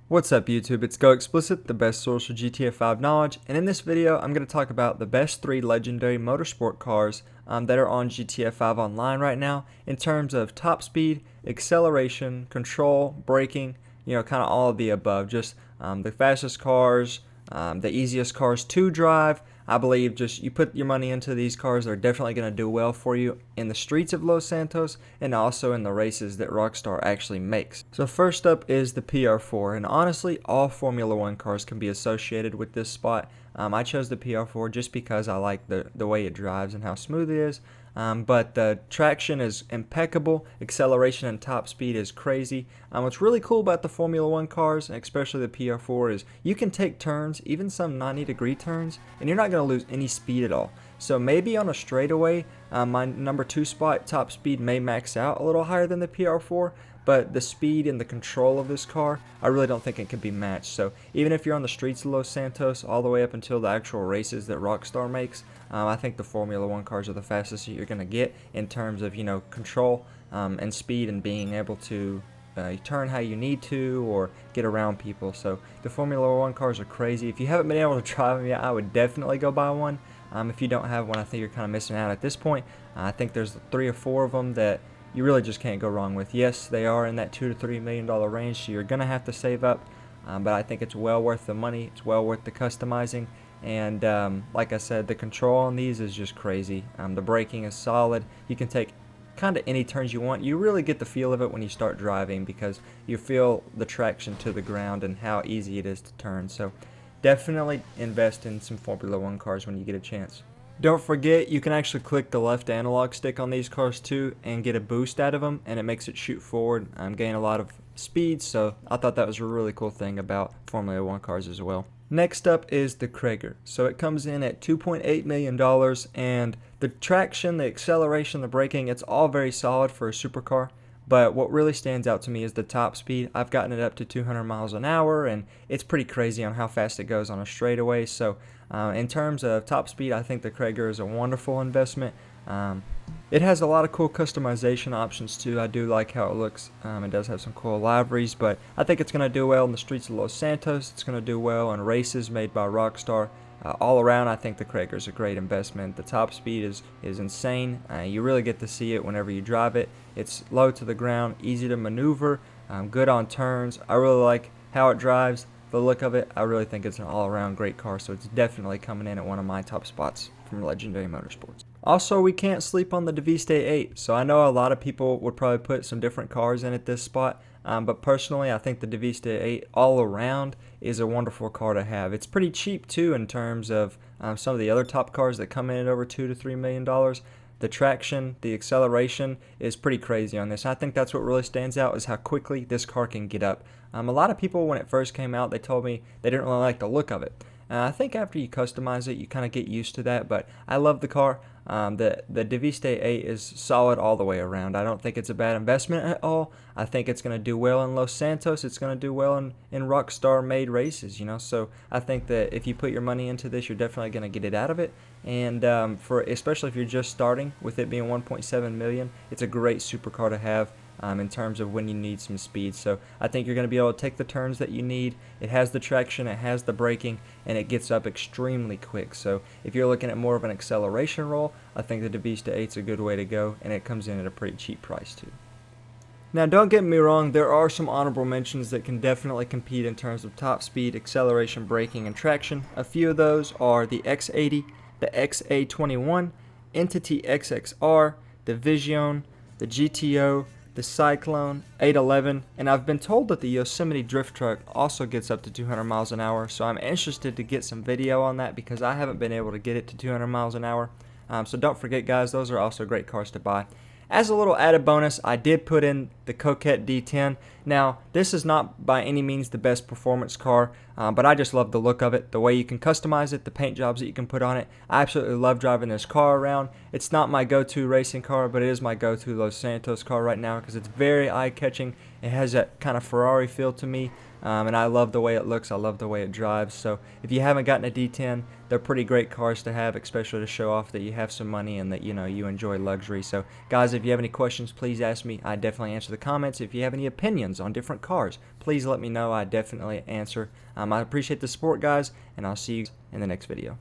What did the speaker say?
What's up YouTube, it's Go Explicit, the best source for GTA 5 knowledge, and in this video I'm going to talk about the best 3 Legendary Motorsport cars that are on GTA 5 online right now in terms of top speed, acceleration, control, braking, kind of all of the above. Just the fastest cars, the easiest cars to drive. I believe just you put your money into these cars, they're definitely going to do well for you in the streets of Los Santos and also in the races that Rockstar actually makes. So first up is the PR4, and honestly all Formula 1 cars can be associated with this spot. I chose the PR4 just because I like the way it drives and how smooth it is. But the traction is impeccable, acceleration and top speed is crazy. What's really cool about the Formula 1 cars, especially the PR4, is you can take turns, even some 90-degree turns, and you're not going to lose any speed at all. So maybe on a straightaway, my number 2 spot, top speed, may max out a little higher than the PR4, but the speed and the control of this car, I really don't think it can be matched. So even if you're on the streets of Los Santos all the way up until the actual races that Rockstar makes, I think the Formula 1 cars are the fastest that you're going to get in terms of, control and speed and being able to turn how you need to or get around people. So the Formula 1 cars are crazy. If you haven't been able to drive them yet, I would definitely go buy one. If you don't have one, I think you're kind of missing out at this point. I think there's 3 or 4 of them that you really just can't go wrong with. Yes, they are in that $2 to $3 million range, so you're going to have to save up, but I think it's well worth the money. It's well worth the customizing, and like I said, the control on these is just crazy. The braking is solid. You can take kind of any turns you want. You really get the feel of it when you start driving because you feel the traction to the ground and how easy it is to turn. So definitely invest in some Formula 1 cars when you get a chance. Don't forget, you can actually click the left analog stick on these cars too and get a boost out of them, and it makes it shoot forward and gain a lot of speed. So I thought that was a really cool thing about Formula 1 cars as well. Next up is the Kreger. So it comes in at $2.8 million, and the traction, the acceleration, the braking, it's all very solid for a supercar. But what really stands out to me is the top speed. I've gotten it up to 200 miles an hour, and it's pretty crazy on how fast it goes on a straightaway. So in terms of top speed, I think the Kreger is a wonderful investment. It has a lot of cool customization options too. I do like how it looks. It does have some cool liveries, but I think it's going to do well in the streets of Los Santos. It's going to do well in races made by Rockstar. All around, I think the Kreger is a great investment. The top speed is insane. You really get to see it whenever you drive it. It's low to the ground, easy to maneuver, good on turns. I really like how it drives, the look of it. I really think it's an all-around great car, so it's definitely coming in at one of my top spots from Legendary Motorsports. Also, we can't sleep on the Deviste 8. So I know a lot of people would probably put some different cars in at this spot. But personally, I think the Deviste 8 all around is a wonderful car to have. It's pretty cheap too in terms of some of the other top cars that come in at over $2 to $3 million. The traction, the acceleration is pretty crazy on this. I think that's what really stands out is how quickly this car can get up. A lot of people, when it first came out, they told me they didn't really like the look of it. I think after you customize it, you kind of get used to that, but I love the car. The Deviste 8 is solid all the way around. I don't think it's a bad investment at all. I think it's going to do well in Los Santos. It's going to do well in Rockstar-made races, So I think that if you put your money into this, you're definitely going to get it out of it. And especially if you're just starting, with it being $1.7 million, it's a great supercar to have. In terms of when you need some speed. So I think you're going to be able to take the turns that you need. It has the traction, it has the braking, and it gets up extremely quick. So if you're looking at more of an acceleration role, I think the Deviste 8 is a good way to go, and it comes in at a pretty cheap price too. Now don't get me wrong, there are some honorable mentions that can definitely compete in terms of top speed, acceleration, braking, and traction. A few of those are the X80, the XA21, Entity XXR, the Vision, the GTO, the Cyclone, 811, and I've been told that the Yosemite drift truck also gets up to 200 miles an hour, so I'm interested to get some video on that because I haven't been able to get it to 200 miles an hour. So don't forget, guys, those are also great cars to buy. As a little added bonus, I did put in the Coquette D10. Now, this is not by any means the best performance car. but I just love the look of it, the way you can customize it, the paint jobs that you can put on it. I absolutely love driving this car around. It's not my go-to racing car, but it is my go-to Los Santos car right now because it's very eye-catching. It has that kind of Ferrari feel to me, and I love the way it looks. I love the way it drives. So if you haven't gotten a D10, they're pretty great cars to have, especially to show off that you have some money and that you enjoy luxury. So guys, if you have any questions, please ask me. I definitely answer the comments. If you have any opinions on different cars, please let me know. I definitely answer. I appreciate the support, guys, and I'll see you in the next video.